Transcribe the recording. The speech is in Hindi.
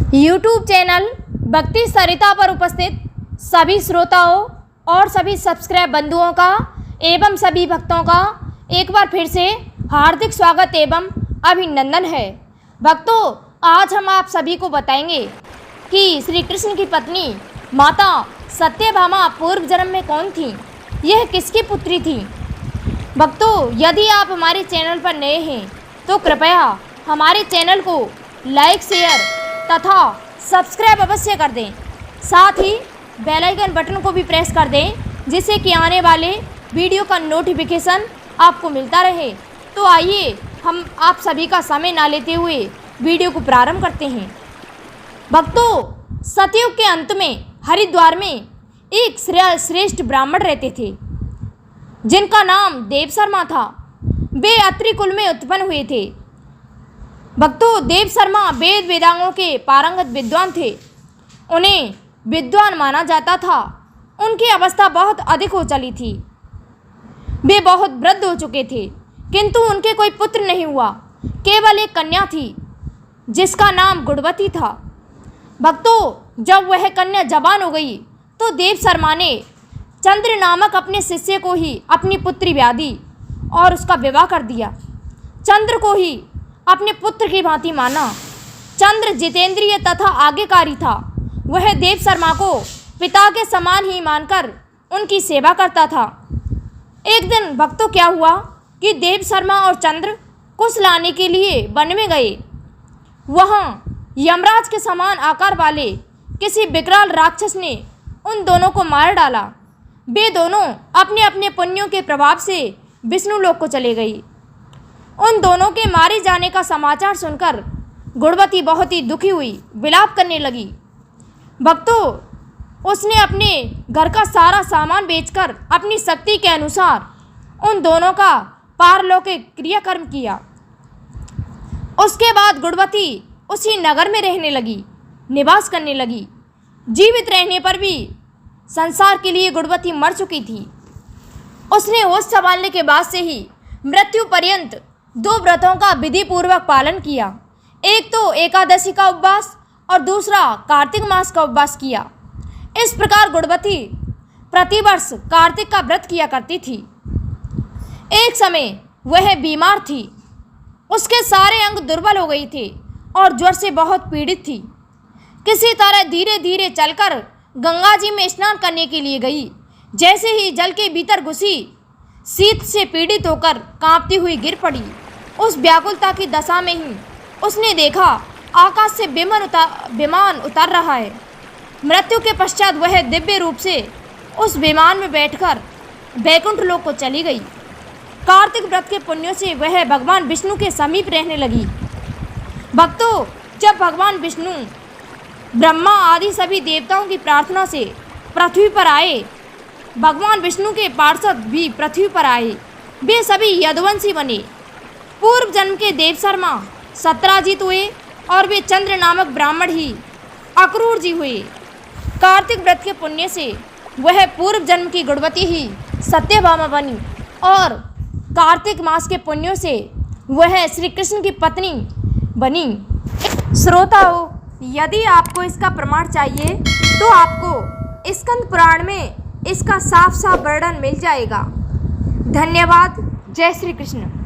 YouTube चैनल भक्ति सरिता पर उपस्थित सभी श्रोताओं और सभी सब्सक्राइब बंधुओं का एवं सभी भक्तों का एक बार फिर से हार्दिक स्वागत एवं अभिनंदन है। भक्तों, आज हम आप सभी को बताएंगे कि श्री कृष्ण की पत्नी माता सत्यभामा पूर्व जन्म में कौन थी, यह किसकी पुत्री थी। भक्तों, यदि आप हमारे चैनल पर नए हैं तो कृपया हमारे चैनल को लाइक, शेयर तथा सब्सक्राइब अवश्य कर दें। साथ ही बेल आइकन बटन को भी प्रेस कर दें, जिससे कि आने वाले वीडियो का नोटिफिकेशन आपको मिलता रहे। तो आइए हम आप सभी का समय ना लेते हुए वीडियो को प्रारंभ करते हैं। भक्तों, सतयुग के अंत में हरिद्वार में एक श्रेष्ठ ब्राह्मण रहते थे, जिनका नाम देव शर्मा था। वे अत्रि कुल में उत्पन्न हुए थे। भक्तों, देव शर्मा वेद वेदांगों के पारंगत विद्वान थे। उन्हें विद्वान माना जाता था। उनकी अवस्था बहुत अधिक हो चली थी। वे बहुत वृद्ध हो चुके थे, किंतु उनके कोई पुत्र नहीं हुआ। केवल एक कन्या थी, जिसका नाम गुणवती था। भक्तों, जब वह कन्या जवान हो गई तो देव शर्मा ने चंद्र नामक अपने शिष्य को ही अपनी पुत्री ब्याह दी और उसका विवाह कर दिया। चंद्र को ही अपने पुत्र की भांति माना। चंद्र जितेंद्रिय तथा आज्ञाकारी था। वह देव शर्मा को पिता के समान ही मानकर उनकी सेवा करता था। एक दिन भक्तों क्या हुआ कि देव शर्मा और चंद्र कुश लाने के लिए वन में गए। वहाँ यमराज के समान आकार वाले किसी विकराल राक्षस ने उन दोनों को मार डाला। वे दोनों अपने अपने पुण्यों के प्रभाव से विष्णु लोक को चले गई। उन दोनों के मारे जाने का समाचार सुनकर गुणवती बहुत ही दुखी हुई, विलाप करने लगी। भक्तों, उसने अपने घर का सारा सामान बेचकर अपनी शक्ति के अनुसार उन दोनों का पारलौकिक क्रियाकर्म किया। उसके बाद गुणवती उसी नगर में रहने लगी, निवास करने लगी। जीवित रहने पर भी संसार के लिए गुणवती मर चुकी थी। उसने होश संभालने के बाद से ही मृत्यु पर्यंत 2 व्रतों का विधि पूर्वक पालन किया। एक तो एकादशी का उपवास और दूसरा कार्तिक मास का उपवास किया। इस प्रकार गुणवती प्रतिवर्ष कार्तिक का व्रत किया करती थी। एक समय वह बीमार थी। उसके सारे अंग दुर्बल हो गए थे और ज्वर से बहुत पीड़ित थी। किसी तरह धीरे धीरे चलकर गंगा जी में स्नान करने के लिए गई। जैसे ही जल के भीतर घुसी, शीत से पीड़ित होकर कांपती हुई गिर पड़ी। उस व्याकुलता की दशा में ही उसने देखा आकाश से विमान उतर रहा है। मृत्यु के पश्चात वह दिव्य रूप से उस विमान में बैठकर वैकुंठ लोक को चली गई। कार्तिक व्रत के पुण्यों से वह भगवान विष्णु के समीप रहने लगी। भक्तों, जब भगवान विष्णु ब्रह्मा आदि सभी देवताओं की प्रार्थना से पृथ्वी पर आए, भगवान विष्णु के पार्षद भी पृथ्वी पर आए। वे सभी यदुवंशी बने। पूर्व जन्म के देव शर्मा सत्राजित हुए और वे चंद्र नामक ब्राह्मण ही अक्रूर जी हुए। कार्तिक व्रत के पुण्य से वह पूर्व जन्म की गुणवती ही सत्यभामा बनी और कार्तिक मास के पुण्यों से वह श्री कृष्ण की पत्नी बनी। श्रोताओं, यदि आपको इसका प्रमाण चाहिए तो आपको स्कंद पुराण में इसका साफ साफ वर्णन मिल जाएगा। धन्यवाद। जय श्री कृष्ण।